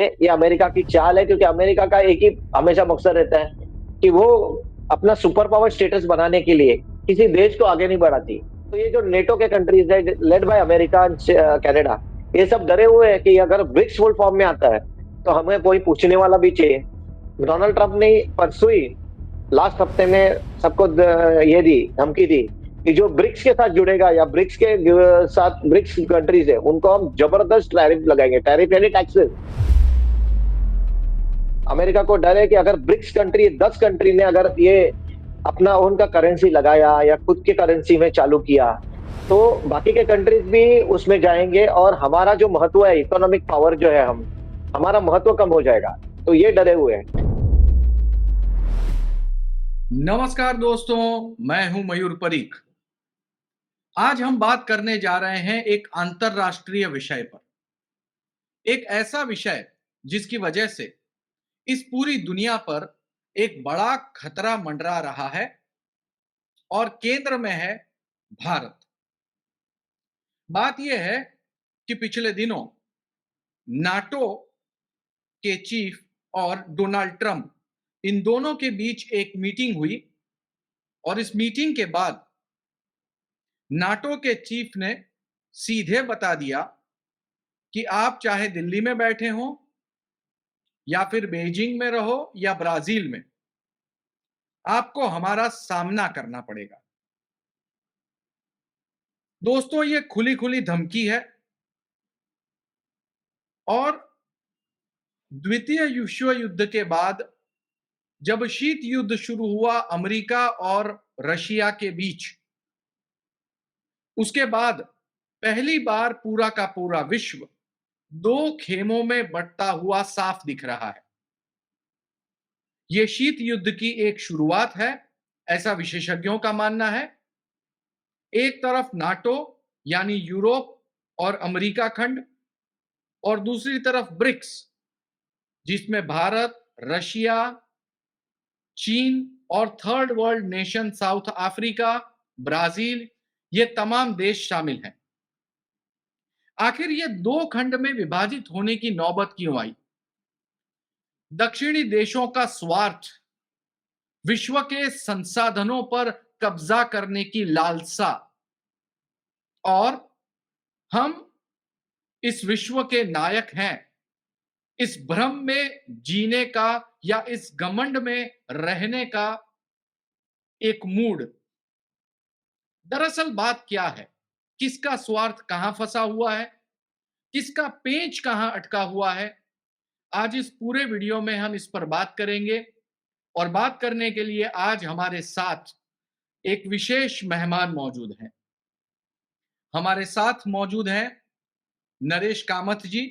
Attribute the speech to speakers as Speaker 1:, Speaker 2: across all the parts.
Speaker 1: ये अमेरिका की चाल है, क्योंकि अमेरिका का एक ही हमेशा मकसद रहता है कि वो अपना सुपर पावर स्टेटस बनाने के लिए किसी देश को आगे नहीं बढ़ाती। तो ये जो नेटो के कंट्रीज है लेड बाय अमेरिका, कनाडा, ये सब डरे हुए हैं कि अगर ब्रिक्स फुल फॉर्म में आता है तो हमें कोई पूछने वाला भी चाहिए। डोनाल्ड ट्रंप ने परसों ही लास्ट हफ्ते में सबको ये दी, धमकी दी कि जो ब्रिक्स के साथ जुड़ेगा या ब्रिक्स के साथ ब्रिक्स कंट्रीज है उनको हम जबरदस्त टैरिफ लगाएंगे। टैरिफ यानी टैक्सेस। अमेरिका को डर है कि अगर ब्रिक्स कंट्री 10 कंट्री ने अगर ये अपना उनका करेंसी लगाया या खुद के करेंसी में चालू किया तो बाकी के कंट्रीज भी उसमें जाएंगे और हमारा जो महत्व है, इकोनॉमिक पावर जो है, हमारा महत्व कम हो जाएगा। तो ये डरे हुए हैं।
Speaker 2: नमस्कार दोस्तों, मैं हूं मयूर परीख। आज हम बात करने जा रहे हैं एक अंतरराष्ट्रीय विषय पर, एक ऐसा विषय जिसकी वजह से इस पूरी दुनिया पर एक बड़ा खतरा मंडरा रहा है और केंद्र में है भारत। बात यह है कि पिछले दिनों नाटो के चीफ और डोनाल्ड ट्रंप, इन दोनों के बीच एक मीटिंग हुई और इस मीटिंग के बाद नाटो के चीफ ने सीधे बता दिया कि आप चाहे दिल्ली में बैठे हो या फिर बीजिंग में रहो या ब्राजील में, आपको हमारा सामना करना पड़ेगा। दोस्तों, ये खुली खुली धमकी है और द्वितीय विश्व युद्ध के बाद जब शीत युद्ध शुरू हुआ अमेरिका और रशिया के बीच, उसके बाद पहली बार पूरा का पूरा विश्व दो खेमों में बंटता हुआ साफ दिख रहा है। यह शीत युद्ध की एक शुरुआत है, ऐसा विशेषज्ञों का मानना है। एक तरफ नाटो यानी यूरोप और अमेरिका खंड और दूसरी तरफ ब्रिक्स, जिसमें भारत, रशिया, चीन और third world nation south Africa, Brazil, ये तमाम देश शामिल हैं। आखिर ये दो खंड में विभाजित होने की नौबत क्यों आई? दक्षिणी देशों का स्वार्थ, विश्व के संसाधनों पर कब्जा करने की लालसा और हम इस विश्व के नायक हैं, इस भ्रम में जीने का या इस घमंड में रहने का एक मूड। दरअसल बात क्या है? किसका स्वार्थ कहां फंसा हुआ है? किसका पेंच कहां अटका हुआ है? आज इस पूरे वीडियो में हम इस पर बात करेंगे और बात करने के लिए आज हमारे साथ एक विशेष मेहमान मौजूद हैं। हमारे साथ मौजूद हैं नरेश कामत जी।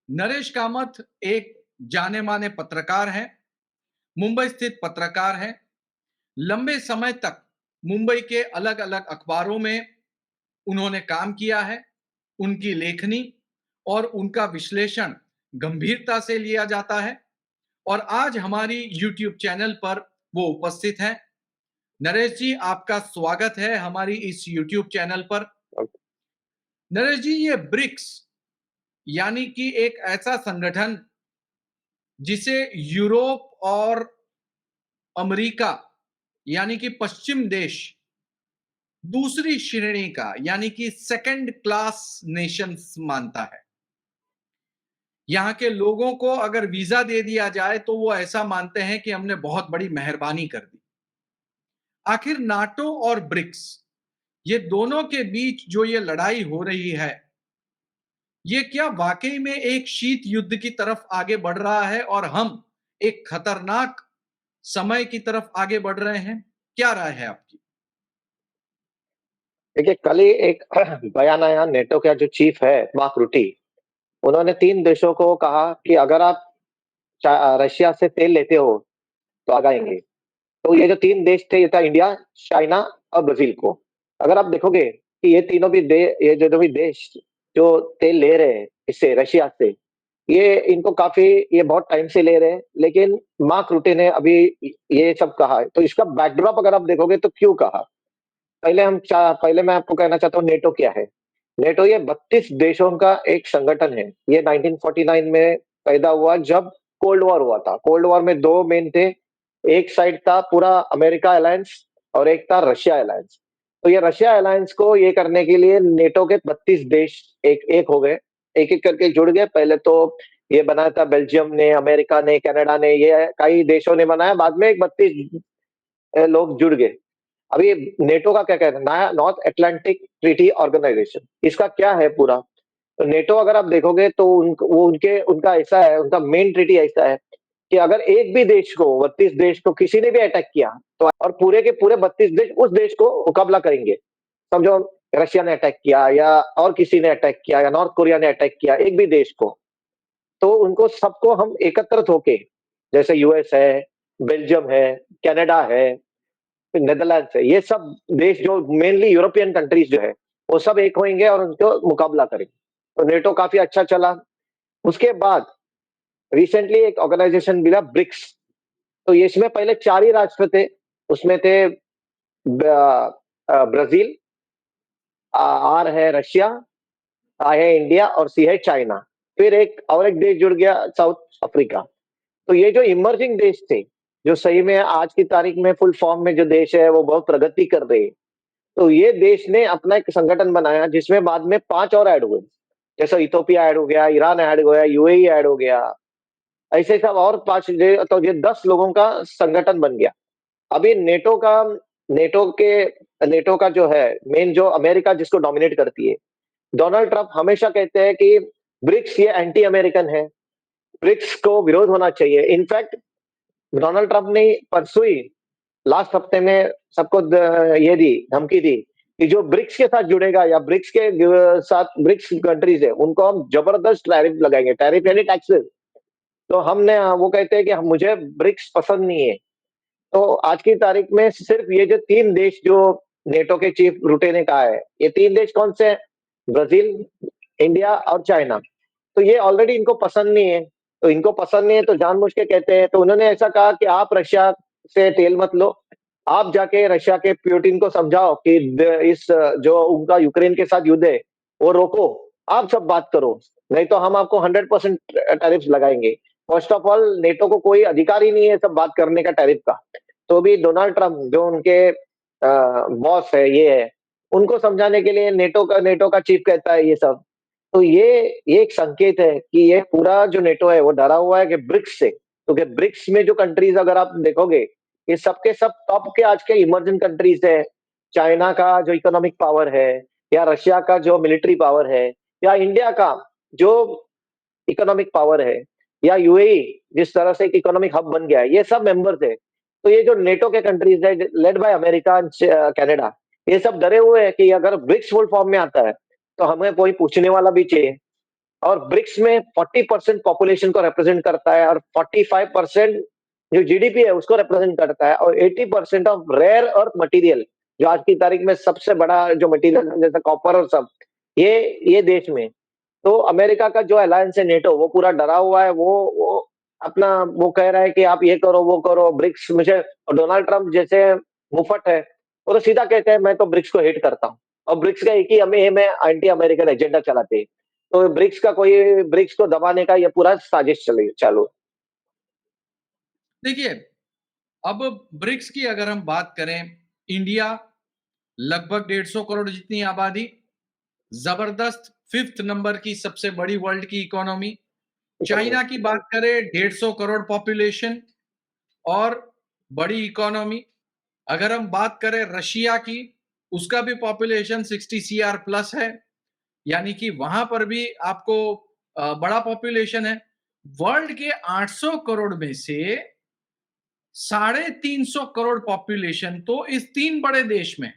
Speaker 2: नरेश कामत एक जाने माने पत्रकार हैं, मुंबई स्थित पत्रकार हैं। लंबे समय तक मुंबई के अलग अलग अखबारों में उन्होंने काम किया है। उनकी लेखनी और उनका विश्लेषण गंभीरता से लिया जाता है और आज हमारी YouTube चैनल पर वो उपस्थित हैं। नरेश जी, आपका स्वागत है हमारी इस YouTube चैनल पर। नरेश जी, ये ब्रिक्स यानी कि एक ऐसा संगठन जिसे यूरोप और अमेरिका यानी कि पश्चिम देश दूसरी श्रेणी का यानी कि सेकंड क्लास नेशंस मानता है। यहां के लोगों को अगर वीजा दे दिया जाए तो वो ऐसा मानते हैं कि हमने बहुत बड़ी मेहरबानी कर दी। आखिर नाटो और ब्रिक्स, ये दोनों के बीच जो ये लड़ाई हो रही है, ये क्या वाकई में एक शीत युद्ध की तरफ आगे बढ़ रहा है और हम एक खतरनाक समय की तरफ आगे बढ़ रहे हैं? क्या राय है आपकी?
Speaker 1: देखिए, कल ही एक बयान आया नेटो का जो चीफ है मार्क रूटी, उन्होंने 3 देशों को कहा कि अगर आप रशिया से तेल लेते हो तो आ जाएंगे। तो ये जो 3 देश थे, ये था इंडिया, चाइना और ब्राजील को। अगर आप देखोगे कि ये तीनों भी ये जो भी देश जो तेल ले रहे हैं इससे, रशिया से, इनको काफी, ये बहुत टाइम से ले रहे हैं, लेकिन मार्क रूटे ने अभी ये सब कहा है। तो इसका बैकड्रॉप अगर आप देखोगे तो क्यों कहा? पहले मैं आपको कहना चाहता हूँ नेटो क्या है। नेटो ये 32 देशों का एक संगठन है। ये 1949 में पैदा हुआ जब कोल्ड वॉर हुआ था। कोल्ड वॉर में 2 मेन थे, एक साइड था पूरा अमेरिका अलायंस और एक था रशिया अलायंस। तो ये रशिया अलायंस को ये करने के लिए नेटो के 32 देश एक एक हो गए, एक-एक करके जुड़ गए। पहले तो ये बनाया था बेल्जियम ने, अमेरिका ने, कनाडा ने, ये कई देशों ने बनाया, बाद में एक 32 लोग जुड़ गए। अभी नेटो का क्या कहना है? नया नॉर्थ अटलांटिक ट्रीटी ऑर्गेनाइजेशन, इसका क्या है पूरा? तो नेटो अगर आप देखोगे तो उनका ऐसा है, उनका मेन ट्रीटी ऐसा है कि अगर एक भी देश को, 32 देश को किसी ने भी अटैक किया तो और पूरे के पूरे 32 देश उस देश को मुकाबला करेंगे। समझो रशिया ने अटैक किया या और किसी ने अटैक किया या नॉर्थ कोरिया ने अटैक किया एक भी देश को, तो उनको सबको हम एकत्रित होके, जैसे यूएस है, बेल्जियम है, कनाडा है, नेदरलैंड्स है, ये सब देश जो मेनली यूरोपियन कंट्रीज जो है, वो सब एक होंगे और उनको मुकाबला करेंगे। तो नेटो काफी अच्छा चला। उसके बाद रिसेंटली एक ऑर्गेनाइजेशन मिला ब्रिक्स। तो ये इसमें पहले 4 ही राष्ट्र थे। उसमें थे ब्राजील, आर है रशिया, आई है इंडिया और सी है चाइना। फिर एक देश जुड़ गया साउथ अफ्रीका। तो ये जो इमर्जिंग देश थे, जो सही में आज की तारीख में फुल फॉर्म में जो देश है वो बहुत प्रगति कर रहे हैं। तो ये देश ने अपना एक संगठन बनाया जिसमें बाद में 5 और ऐड हुए। जैसे इथियोपिया ऐड हो गया, ईरान ऐड हो गया, यूएई ऐड हो गया। ऐसे सब और 5 तो ये 10 लोगों का संगठन बन गया। अभी नेटो के नेटो का जो है मेन, जो अमेरिका जिसको डोमिनेट करती है, डोनाल्ड ट्रंप हमेशा कहते हैं कि ब्रिक्स ये एंटी अमेरिकन है, ब्रिक्स को विरोध होना चाहिए। इनफैक्ट डोनाल्ड ट्रंप ने परसों ही लास्ट हफ्ते में सबको ये दी धमकी दी कि जो ब्रिक्स के साथ जुड़ेगा या ब्रिक्स के साथ ब्रिक्स कंट्रीज है उनको हम जबरदस्त टैरिफ लगाएंगे। टैरिफ यानी टैक्सेस। तो हमने वो कहते हैं कि मुझे ब्रिक्स पसंद नहीं है। तो आज की तारीख में सिर्फ ये जो 3 देश जो नेटो के चीफ रुटे ने कहा है, ये 3 देश कौन से हैं? ब्राजील, इंडिया और चाइना। तो ये ऑलरेडी इनको पसंद नहीं है। तो इनको पसंद नहीं है तो जानबूझ के कहते हैं। तो उन्होंने ऐसा कहा कि आप रशिया से तेल मत लो। आप जाके रशिया के पुतिन को समझाओ कि इस जो उनका यूक्रेन के साथ युद्ध है, वो रोको। आप सब बात करो, नहीं तो हम आपको 100% टैरिफ लगाएंगे। फर्स्ट ऑफ ऑल नेटो को कोई अधिकार ही नहीं है सब बात करने का टैरिफ का। तो भी डोनाल्ड ट्रंप जो उनके बॉस है, ये है, उनको समझाने के लिए नेटो का चीफ कहता है ये सब। तो ये एक संकेत है कि ये पूरा जो नेटो है वो डरा हुआ है कि ब्रिक्स से, क्योंकि ब्रिक्स में जो कंट्रीज अगर आप देखोगे, ये सबके सब टॉप के आज के इमर्जिंग कंट्रीज है। चाइना का जो इकोनॉमिक पावर है, या रशिया का जो मिलिट्री पावर है, या इंडिया का जो इकोनॉमिक पावर है, या यूएई जिस तरह से एक इकोनॉमिक हब बन गया है, ये सब मेंबर्स है। तो ये जो नेटो के कंट्रीज है लेड बाय अमेरिका, कनाडा, ये सब डरे हुए हैं कि अगर ब्रिक्स फुल फॉर्म में आता है तो हमें कोई पूछने वाला भी चाहिए। और ब्रिक्स में 40% पॉपुलेशन को रिप्रेजेंट करता है और 45% जो जीडीपी है उसको रिप्रेजेंट करता है, और 80% ऑफ रेयर अर्थ मटेरियल, जो आज की तारीख में सबसे बड़ा जो मटेरियल जैसे कॉपर और सब, ये देश में। तो अमेरिका का जो अलायंस है नेटो, वो पूरा डरा हुआ है। वो अपना वो कह रहा है कि आप ये करो वो करो ब्रिक्स मुझे। और डोनाल्ड ट्रंप जैसे मुफट है, वो तो सीधा कहते हैं मैं तो ब्रिक्स को हेट करता हूँ। और ब्रिक्स का एक ही हमें एम है, एंटी अमेरिकन एजेंडा चलाते हैं। तो ब्रिक्स को दबाने का ये पूरा साजिश चली चालू।
Speaker 2: देखिए, अब ब्रिक्स की अगर हम बात करें, इंडिया लगभग 150 करोड़ जितनी आबादी, जबरदस्त 5th नंबर की सबसे बड़ी वर्ल्ड की इकोनॉमी। चाइना की बात करें, 150 करोड़ पॉपुलेशन और बड़ी इकोनॉमी। अगर हम बात करें रशिया की, उसका भी पॉपुलेशन 60 सीआर प्लस है, यानी कि वहां पर भी आपको बड़ा पॉपुलेशन है। वर्ल्ड के 800 करोड़ में से 350 करोड़ पॉपुलेशन तो इस 3 बड़े देश में।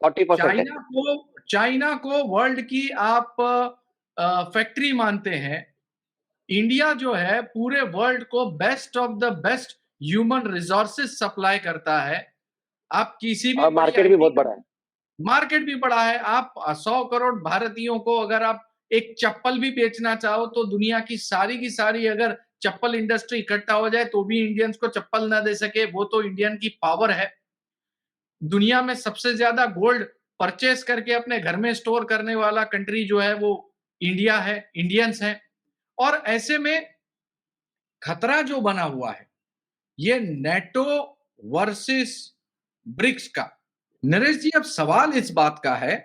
Speaker 1: 40% है।
Speaker 2: चाइना को वर्ल्ड की आप फैक्ट्री मानते हैं। इंडिया जो है पूरे वर्ल्ड को best of the best human resources supply करता है। आप किसी भी
Speaker 1: और
Speaker 2: बड़ी
Speaker 1: मार्केट भी
Speaker 2: आईटी,
Speaker 1: बहुत बड़ा है।
Speaker 2: मार्केट भी बड़ा है। आप 100 करोड़ भारतीयों को अगर आप एक चप्पल भी बेचना चाहो तो दुनिया की सारी अगर चप्पल इंडस्ट्री इकट्ठा हो जाए तो भी इंडियंस को चप्पल ना दे सके, वो तो इंडियन की पावर है। दुनिया में सबसे ज्यादा गोल्ड परचेस करके अपने घर में स्टोर करने वाला कंट्री जो है वो इंडिया है, इंडियंस है। और ऐसे में खतरा जो बना हुआ है, ये नेटो वर्सेस ब्रिक्स का। नरेश जी, अब सवाल इस बात का है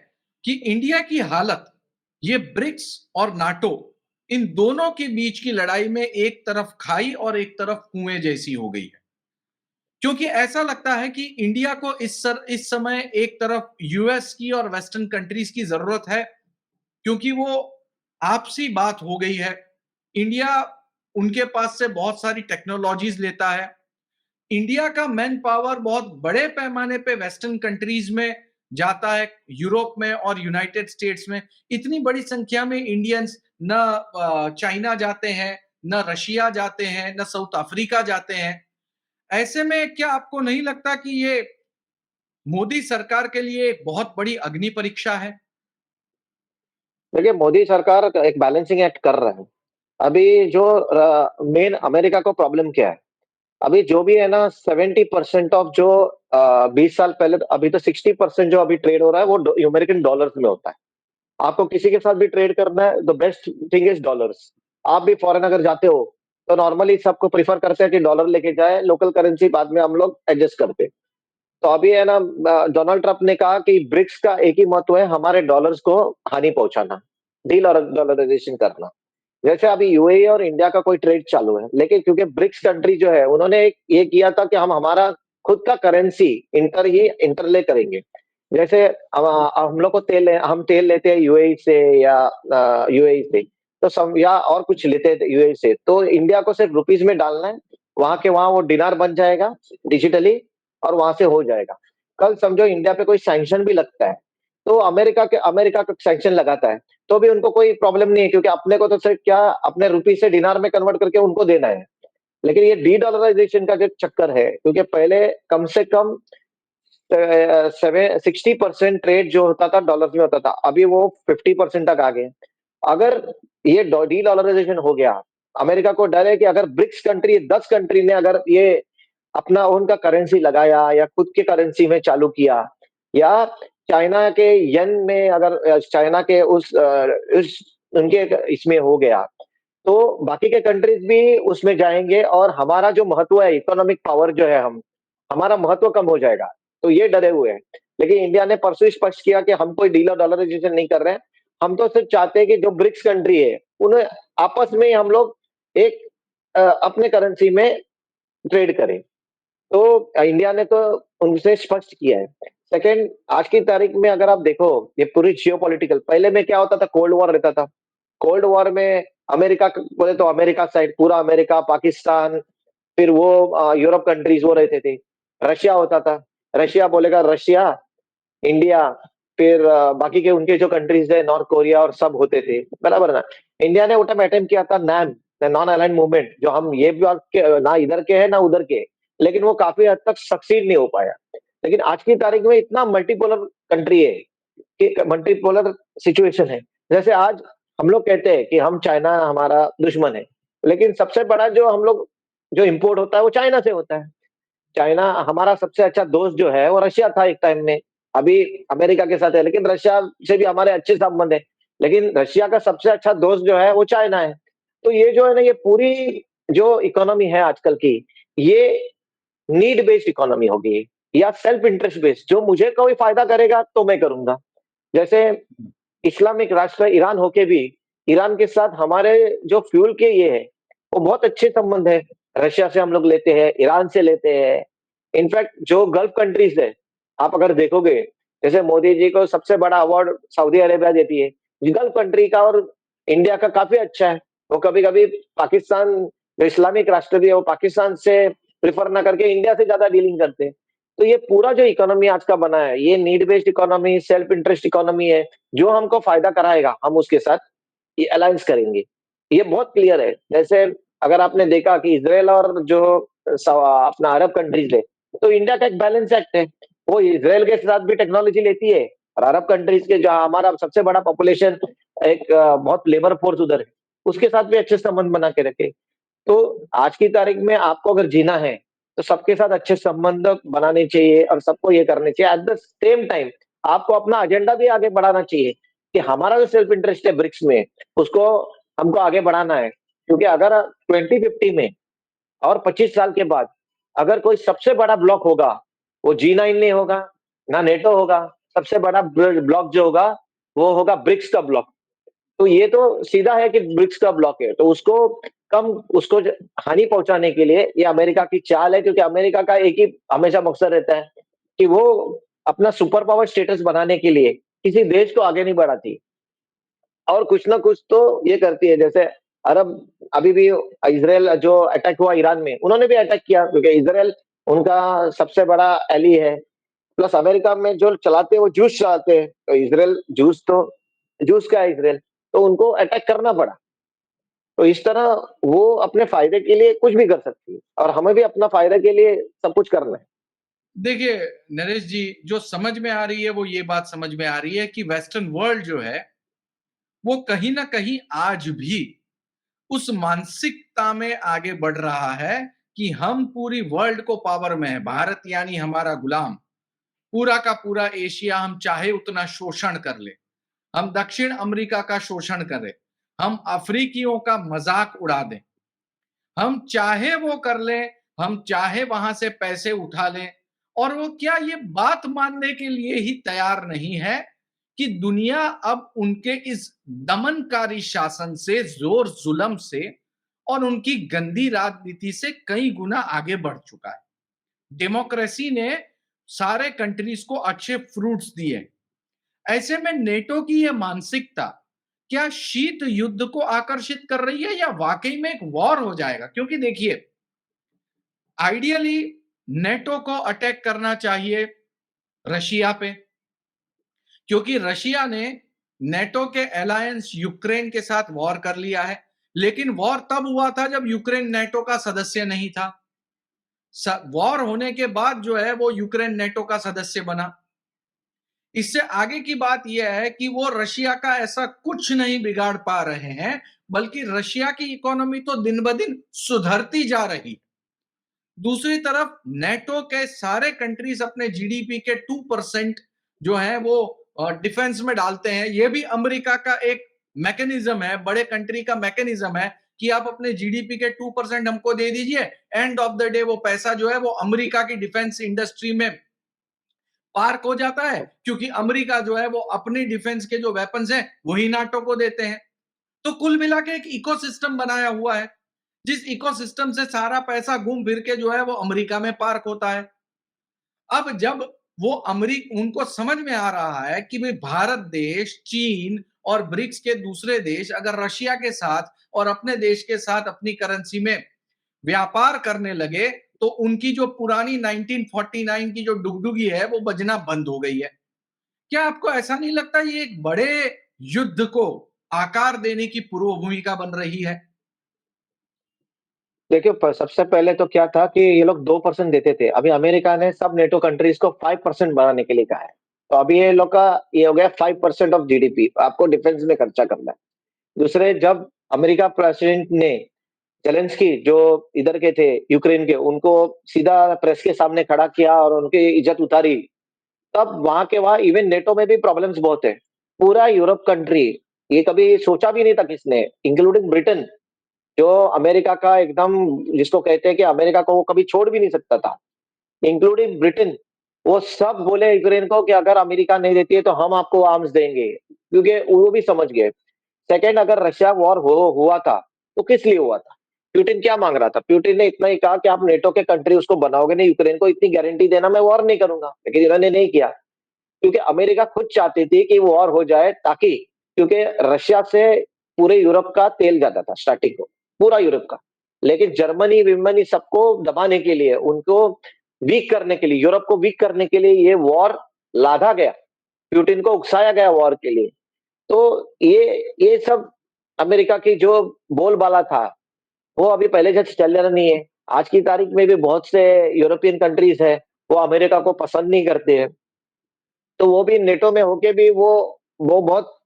Speaker 2: कि इंडिया की हालत, ये ब्रिक्स और नाटो, इन दोनों के बीच की लड़ाई में एक तरफ खाई और एक तरफ कुएं जैसी हो गई है। क्योंकि ऐसा लगता है कि इंडिया को इस समय एक तरफ यूएस की और वेस्टर्न कंट्रीज की जरूरत है, क्योंकि वो आपसी बात हो गई है। इंडिया उनके पास से बहुत सारी टेक्नोलॉजीज लेता है। इंडिया का मैन पावर बहुत बड़े पैमाने पे वेस्टर्न कंट्रीज में जाता है, यूरोप में और यूनाइटेड स्टेट्स में। इतनी बड़ी संख्या में इंडियंस न चाइना जाते हैं, न रशिया जाते हैं, न साउथ अफ्रीका जाते हैं। ऐसे में क्या आपको नहीं लगता कि ये मोदी सरकार के लिए एक बहुत बड़ी अग्नि परीक्षा है?
Speaker 1: देखिए, मोदी सरकार एक बैलेंसिंग एक्ट कर रहा है। अभी जो मेन अमेरिका को प्रॉब्लम क्या है? अभी जो भी है ना, 70% ऑफ जो 20 साल पहले, अभी तो 60% जो अभी ट्रेड हो रहा है वो अमेरिकन डॉलर्स में होता है। आपको किसी के साथ भी ट्रेड करना है, the best thing is dollars. आप भी फॉरेन अगर जाते हो तो नॉर्मली सबको प्रीफर करते हैं कि डॉलर लेके जाए, लोकल करेंसी बाद में हम लोग एडजस्ट करते हैं। तो अभी है ना, डोनाल्ड ट्रंप ने कहा कि ब्रिक्स का एक ही महत्व है, हमारे डॉलर्स को हानि पहुंचाना, डॉलराइजेशन करना। जैसे अभी यूएई और इंडिया का कोई ट्रेड चालू है, लेकिन क्योंकि ब्रिक्स कंट्री जो है उन्होंने एक ये किया था कि हम हमारा खुद का करेंसी इंटरले करेंगे। जैसे हम लोग को हम तेल लेते हैं यूएई से या यूएई से, तो सम या और कुछ लेते हैं यूएई से, तो इंडिया को सिर्फ रुपीज में डालना है, वहां के वहां वो डिनार बन जाएगा डिजिटली, और वहां से हो जाएगा। कल समझो इंडिया पे कोई सैंक्शन भी लगता है, तो अमेरिका का सैंक्शन लगाता है, तो भी उनको कोई प्रॉब्लम नहीं है, क्योंकि अपने को तो सिर्फ क्या, अपने रुपी से डिनार में कन्वर्ट करके उनको देना है। लेकिन ये डी डॉलराइजेशन का जो चक्कर है, क्योंकि पहले कम से कम 60% ट्रेड जो होता था डॉलर में होता था, अभी वो 50% तक आ गए। अगर ये डी डॉलराइजेशन हो गया, अमेरिका को डर है कि अगर ब्रिक्स कंट्री 10 कंट्री ने अगर ये अपना उनका करेंसी लगाया या खुद के करेंसी में चालू किया, या चाइना के येन में अगर चाइना के उस उनके इसमें हो गया, तो बाकी के कंट्रीज भी उसमें जाएंगे और हमारा जो महत्व है, इकोनॉमिक पावर जो है, हमारा महत्व कम हो जाएगा। तो ये डरे हुए हैं। लेकिन इंडिया ने परसों ही स्पष्ट किया कि हम कोई डीलर डॉलराइजेशन नहीं कर रहे हैं। हम तो सिर्फ चाहते हैं कि जो ब्रिक्स कंट्री है उन्हें आपस में ही हम लोग एक अपने करेंसी में ट्रेड करें। तो इंडिया ने तो उनसे स्पष्ट किया है। सेकंड, आज की तारीख में अगर आप देखो, ये पूरी जियोपॉलिटिकल, पहले में क्या होता था, कोल्ड वॉर रहता था। कोल्ड वॉर में अमेरिका बोले तो अमेरिका साइड, पूरा अमेरिका, पाकिस्तान, फिर वो यूरोप कंट्रीज वो रहते थे। रशिया होता था, रशिया बोलेगा रशिया, इंडिया, फिर बाकी के उनके जो कंट्रीज है, नॉर्थ कोरिया और सब होते थे, बराबर ना। इंडिया ने उस टाइम अटेम्प्ट किया था नैम, नॉन अलाइंड मूवमेंट, जो हम ये भी ना इधर के हैं ना उधर के, लेकिन वो काफी हद तक सक्सीड नहीं हो पाया। लेकिन आज की तारीख में इतना मल्टीपोलर कंट्री है, कि मल्टीपोलर सिचुएशन है। जैसे आज हम लोग कहते हैं कि हम, चाइना हमारा दुश्मन है, लेकिन सबसे बड़ा जो हम लोग जो इंपोर्ट होता है वो चाइना से होता है। चाइना हमारा सबसे अच्छा दोस्त जो है वो रशिया था एक टाइम में, अभी अमेरिका के साथ है, लेकिन रशिया से भी हमारे अच्छे संबंध है। लेकिन रशिया का सबसे अच्छा दोस्त जो है वो चाइना है। तो ये जो है ना, ये पूरी जो इकोनॉमी है आजकल की, ये नीड बेस्ड इकोनॉमी होगी, या सेल्फ इंटरेस्ट बेस्ड, जो मुझे कोई फायदा करेगा तो मैं करूंगा। जैसे इस्लामिक राष्ट्र ईरान होके भी, ईरान के साथ हमारे जो फ्यूल के ये है, वो बहुत अच्छे संबंध है। रशिया से हम लोग लेते हैं, ईरान से लेते हैं। इनफैक्ट जो गल्फ कंट्रीज है, आप अगर देखोगे, जैसे मोदी जी को सबसे बड़ा अवार्ड सऊदी अरेबिया देती है, गल्फ कंट्री का, और इंडिया का काफी अच्छा है। वो कभी कभी पाकिस्तान, जो इस्लामिक राष्ट्र भी है, वो पाकिस्तान से प्रिफर ना करके इंडिया से ज्यादा डीलिंग करते हैं। तो ये पूरा जो इकोनॉमी आज का बना है, ये need based economy, self interest economy है। जो हमको फायदा कराएगा हम उसके साथ ये अलायंस करेंगे। ये बहुत क्लियर है। जैसे अगर आपने देखा कि इसराइल और जो अपना अरब कंट्रीज है, तो इंडिया का एक बैलेंस एक्ट है। वो इसराइल के साथ भी टेक्नोलॉजी लेती है, और अरब कंट्रीज के, जहाँ हमारा सबसे बड़ा पॉपुलेशन, एक बहुत लेबर फोर्स उधर है, उसके साथ भी अच्छे संबंध बना के रखे। तो आज की तारीख में आपको अगर जीना है, तो सबके साथ अच्छे संबंध बनाने चाहिए और सबको ये करने चाहिए। एट द सेम टाइम आपको अपना एजेंडा भी आगे बढ़ाना चाहिए, कि हमारा जो सेल्फ इंटरेस्ट है ब्रिक्स में, उसको हमको आगे बढ़ाना है, क्योंकि अगर 2050 में और 25 साल के बाद अगर कोई सबसे बड़ा ब्लॉक होगा, वो G9 नहीं होगा, ना नेटो होगा, सबसे बड़ा ब्लॉक जो होगा, वो होगा ब्रिक्स का ब्लॉक। तो ये तो सीधा है कि ब्रिक्स का ब्लॉक है, तो उसको कम उसको हानि पहुंचाने के लिए ये अमेरिका की चाल है, क्योंकि अमेरिका का एक ही हमेशा मकसद रहता है कि वो अपना सुपर पावर स्टेटस बनाने के लिए किसी देश को आगे नहीं बढ़ाती और कुछ ना कुछ तो ये करती है। जैसे अरब अभी भी इसराइल जो अटैक हुआ ईरान में, उन्होंने भी अटैक किया क्योंकि इसराइल उनका सबसे बड़ा एली है। प्लस अमेरिका में जो चलाते हैं वो जूस चलाते हैं, तो इसराइल जूस का है इसराइल, तो उनको अटैक करना पड़ा। तो इस तरह वो अपने फायदे के लिए कुछ भी कर सकती है और हमें भी अपना फायदे के लिए सब कुछ करना है।
Speaker 2: देखिए नरेश जी, जो समझ में आ रही है वो ये बात समझ में आ रही है कि वेस्टर्न वर्ल्ड जो है वो कहीं ना कहीं आज भी उस मानसिकता में आगे बढ़ रहा है कि हम पूरी वर्ल्ड को पावर में है, भारत यानी हमारा गुलाम, पूरा का पूरा एशिया हम चाहे उतना शोषण कर ले, हम दक्षिण अमेरिका का शोषण करें, हम अफ्रीकियों का मजाक उड़ा दें, हम चाहे वो कर लें, हम चाहे वहां से पैसे उठा लें। और वो क्या ये बात मानने के लिए ही तैयार नहीं है कि दुनिया अब उनके इस दमनकारी शासन से, जोर जुल्म से और उनकी गंदी राजनीति से कई गुना आगे बढ़ चुका है। डेमोक्रेसी ने सारे कंट्रीज को अच्छे फ्रूट्स दिए। ऐसे में नेटो की यह मानसिकता क्या शीत युद्ध को आकर्षित कर रही है या वाकई में एक वॉर हो जाएगा? क्योंकि देखिए, आइडियली नेटो को अटैक करना चाहिए रशिया पे, क्योंकि रशिया ने नेटो के अलायंस यूक्रेन के साथ वॉर कर लिया है। लेकिन वॉर तब हुआ था जब यूक्रेन नेटो का सदस्य नहीं था। वॉर होने के बाद जो है वो यूक्रेन नेटो का सदस्य बना। इससे आगे की बात यह है कि वो रशिया का ऐसा कुछ नहीं बिगाड़ पा रहे हैं, बल्कि रशिया की इकोनॉमी तो दिन ब दिन सुधरती जा रही। दूसरी तरफ नेटो के सारे कंट्रीज अपने जीडीपी के 2% जो है वो डिफेंस में डालते हैं। ये भी अमेरिका का एक मैकेनिज्म है, बड़े कंट्री का मैकेनिज्म है कि आप अपने जीडीपी के 2% हमको दे दीजिए, एंड ऑफ द डे वो पैसा जो है वो अमेरिका की डिफेंस इंडस्ट्री में पार्क हो जाता है, क्योंकि अमेरिका जो है वो अपनी डिफेंस के जो वेपन्स हैं वही नाटो को देते हैं। तो कुल मिला के एक इकोसिस्टम बनाया हुआ है, जिस इकोसिस्टम से सारा पैसा घूम फिर के जो है वो अमेरिका में पार्क होता है। अब जब वो अमेरिका, उनको समझ में आ रहा है कि भाई भारत देश, चीन और ब्रिक्स के दूसरे देश अगर रशिया के साथ और अपने देश के साथ अपनी करेंसी में व्यापार करने लगे, तो उनकी जो पुरानी 1949 की जो डुगडुगी है वो बजना बंद हो गई है। क्या आपको ऐसा नहीं लगता ये एक बड़े युद्ध को आकार देने की पूर्व भूमिका बन रही है?
Speaker 1: देखिए सबसे पहले तो क्या था कि ये लोग 2% देते थे, अभी अमेरिका ने सब नेटो कंट्रीज को 5% बढ़ाने के लिए कहा है। तो अभी ये लोग का ये हो गया 5% ऑफ जीडीपी आपको डिफेंस में खर्चा करना है। दूसरे, जब अमेरिका प्रेसिडेंट ने जेलेंस्की जो इधर के थे यूक्रेन के, उनको सीधा प्रेस के सामने खड़ा किया और उनकी इज्जत उतारी, तब वहां के वहां इवन नेटो में भी प्रॉब्लम्स बहुत है। पूरा यूरोप कंट्री, ये कभी सोचा भी नहीं था किसने, इंक्लूडिंग ब्रिटेन, जो अमेरिका का एकदम, जिसको कहते हैं कि अमेरिका को वो कभी छोड़ भी नहीं सकता था, इंक्लूडिंग ब्रिटेन, वो सब बोले यूक्रेन को कि अगर अमेरिका नहीं देती है तो हम आपको आर्म्स देंगे, क्योंकि वो भी समझ गए। सेकंड, अगर रशिया वॉर हुआ था तो किस लिए हुआ था? प्यूटिन क्या मांग रहा था? प्यूटिन ने इतना ही कहा कि आप नेटो के कंट्री उसको बनाओगे नहीं, यूक्रेन को इतनी गारंटी देना मैं वॉर नहीं करूंगा, लेकिन इन्होंने नहीं किया, क्योंकि अमेरिका खुद चाहती थी कि वो वॉर हो जाए, ताकि, क्योंकि रशिया से पूरे यूरोप का तेल जाता था स्टार्टिंग को, पूरा यूरोप का। लेकिन जर्मनी विर्मनी सबको दबाने के लिए, उनको वीक करने के लिए, यूरोप को वीक करने के लिए ये वॉर लादा गया, प्यूटिन को उकसाया गया वॉर के लिए। तो ये सब अमेरिका की जो बोलबाला था, वो अभी पहले जैसे चल रहा नहीं है। आज की तारीख में भी बहुत से यूरोपियन कंट्रीज है, वो अमेरिका को पसंद नहीं करते हैं, तो वो भी नेटो में होके भी वो बहुत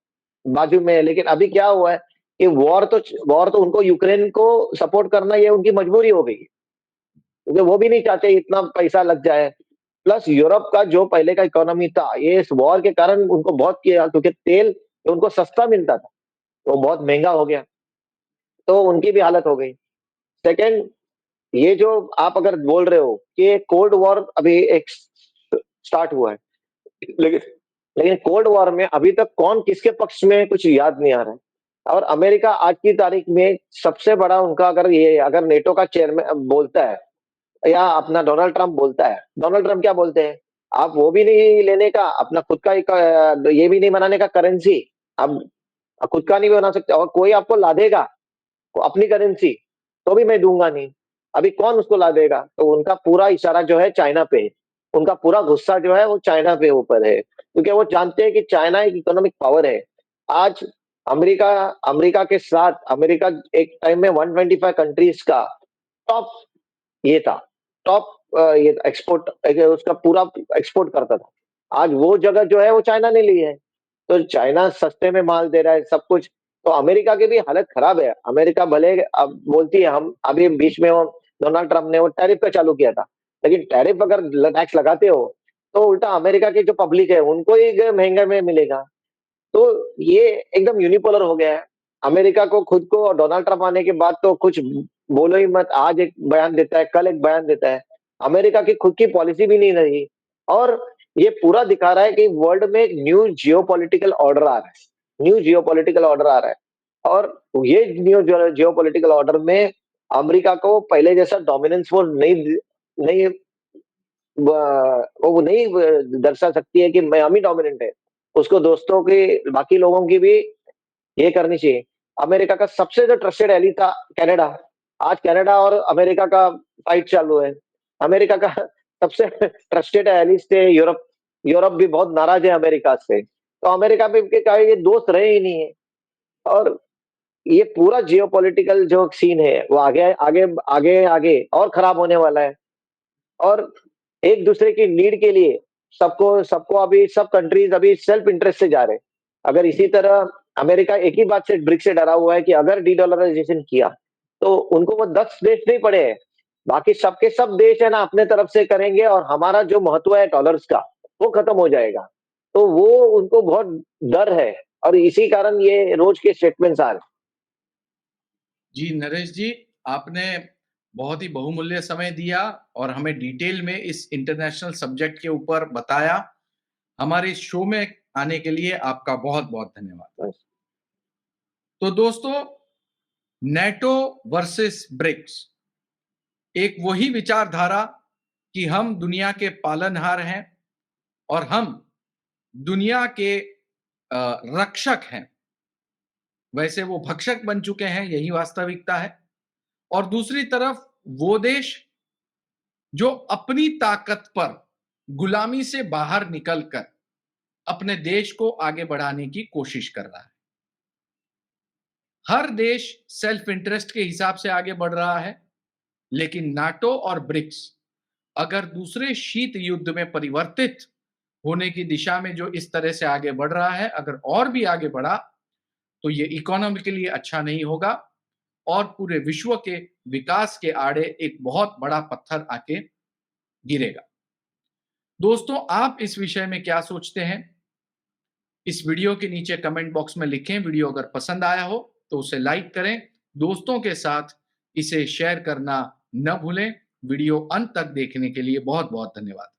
Speaker 1: बाजू में है। लेकिन अभी क्या हुआ है कि वॉर तो उनको यूक्रेन को सपोर्ट करना ये उनकी मजबूरी हो गई है, क्योंकि वो भी नहीं चाहते इतना पैसा लग जाए। प्लस यूरोप का जो पहले का इकोनॉमी था, ये इस वॉर के कारण उनको बहुत किया, क्योंकि तेल उनको सस्ता मिलता था, वो बहुत महंगा हो गया। तो उनकी भी हालत हो गई। सेकंड, ये जो आप अगर बोल रहे हो कि कोल्ड वॉर अभी एक स्टार्ट हुआ है, लेकिन लेकिन कोल्ड वॉर में अभी तक कौन किसके पक्ष में कुछ याद नहीं आ रहा है। और अमेरिका आज की तारीख में सबसे बड़ा उनका अगर नेटो का चेयरमैन बोलता है या अपना डोनाल्ड ट्रंप बोलता है, डोनाल्ड ट्रंप क्या बोलते हैं, आप वो भी नहीं लेने का, अपना खुद का ये भी नहीं बनाने का करेंसी, आप खुद का नहीं बना सकते, और कोई आपको ला देगा अपनी करेंसी तो भी मैं दूंगा नहीं। अभी कौन उसको ला देगा? तो उनका पूरा इशारा जो है चाइना पे है। उनका पूरा गुस्सा जो है वो चाइना पे ऊपर है, क्योंकि वो जानते हैं कि चाइना एक इकोनॉमिक पावर है। आज अमेरिका अमेरिका के साथ अमेरिका एक टाइम में 125 कंट्रीज का टॉप ये था, टॉप ये एक्सपोर्ट उसका पूरा एक्सपोर्ट करता था। आज वो जगह जो है वो चाइना ने ली है। तो चाइना सस्ते में माल दे रहा है सब कुछ, तो अमेरिका की भी हालत खराब है। अमेरिका भले अब बोलती है, हम अभी बीच में वो डोनाल्ड ट्रंप ने वो टैरिफ का चालू किया था, लेकिन टैरिफ अगर टैक्स लगाते हो तो उल्टा अमेरिका की जो पब्लिक है उनको ही महंगे में मिलेगा। तो ये एकदम यूनिपोलर हो गया है। अमेरिका को खुद को, और डोनाल्ड ट्रंप आने के बाद तो कुछ बोलो ही मत, आज एक बयान देता है, कल एक बयान देता है। अमेरिका की खुद की पॉलिसी भी नहीं रही, और ये पूरा दिखा रहा है कि वर्ल्ड में एक न्यू जियोपॉलिटिकल ऑर्डर आ रहा है, न्यू जियोपॉलिटिकल ऑर्डर आ रहा है। और ये न्यू जियोपॉलिटिकल ऑर्डर में अमेरिका को पहले जैसा डोमिनेंस वो नहीं नहीं वो नहीं दर्शा सकती है कि मैं हम ही डोमिनेंट है। उसको दोस्तों की, बाकी लोगों की भी ये करनी चाहिए। अमेरिका का सबसे जो ट्रस्टेड एली था कनाडा, आज कनाडा और अमेरिका का फाइट चालू है। अमेरिका का सबसे ट्रस्टेड एलीज थे यूरोप, यूरोप भी बहुत नाराज है अमेरिका से, तो अमेरिका भी का ये दोस्त रहे ही नहीं है। और ये पूरा जियोपॉलिटिकल जो सीन है वो आगे आगे आगे आगे और खराब होने वाला है। और एक दूसरे की नीड के लिए सबको सबको अभी सब कंट्रीज अभी सेल्फ इंटरेस्ट से जा रहे हैं। अगर इसी तरह अमेरिका एक ही बात से ब्रिक्स से डरा हुआ है कि अगर डीडॉलराइजेशन किया तो उनको वो 10 देश नहीं पड़े हैं, बाकी सबके सब देश है ना अपने तरफ से करेंगे, और हमारा जो महत्व है डॉलर्स का वो खत्म हो जाएगा। तो वो उनको बहुत डर है, और इसी कारण ये रोज के स्टेटमेंट्स आ रहे हैं।
Speaker 2: जी नरेश जी, आपने बहुत ही बहुमूल्य समय दिया और हमें डिटेल में इस इंटरनेशनल सब्जेक्ट के ऊपर बताया। हमारे इस शो में आने के लिए आपका बहुत-बहुत धन्यवाद।
Speaker 1: बस।
Speaker 2: तो दोस्तों, नेटो वर्सेस ब्रिक्स एक वही विचारधारा कि हम दुनिया के पालनहार हैं और हम दुनिया के रक्षक हैं। वैसे वो भक्षक बन चुके हैं, यही वास्तविकता है। और दूसरी तरफ वो देश जो अपनी ताकत पर गुलामी से बाहर निकलकर अपने देश को आगे बढ़ाने की कोशिश कर रहा है। हर देश सेल्फ इंटरेस्ट के हिसाब से आगे बढ़ रहा है, लेकिन नाटो और ब्रिक्स अगर दूसरे शीत युद्ध में परिवर्तित होने की दिशा में जो इस तरह से आगे बढ़ रहा है, अगर और भी आगे बढ़ा तो ये इकोनॉमी के लिए अच्छा नहीं होगा और पूरे विश्व के विकास के आड़े एक बहुत बड़ा पत्थर आके गिरेगा। दोस्तों, आप इस विषय में क्या सोचते हैं? इस वीडियो के नीचे कमेंट बॉक्स में लिखें। वीडियो अगर पसंद आया हो तो उसे लाइक करें, दोस्तों के साथ इसे शेयर करना न भूलें। वीडियो अंत तक देखने के लिए बहुत बहुत धन्यवाद।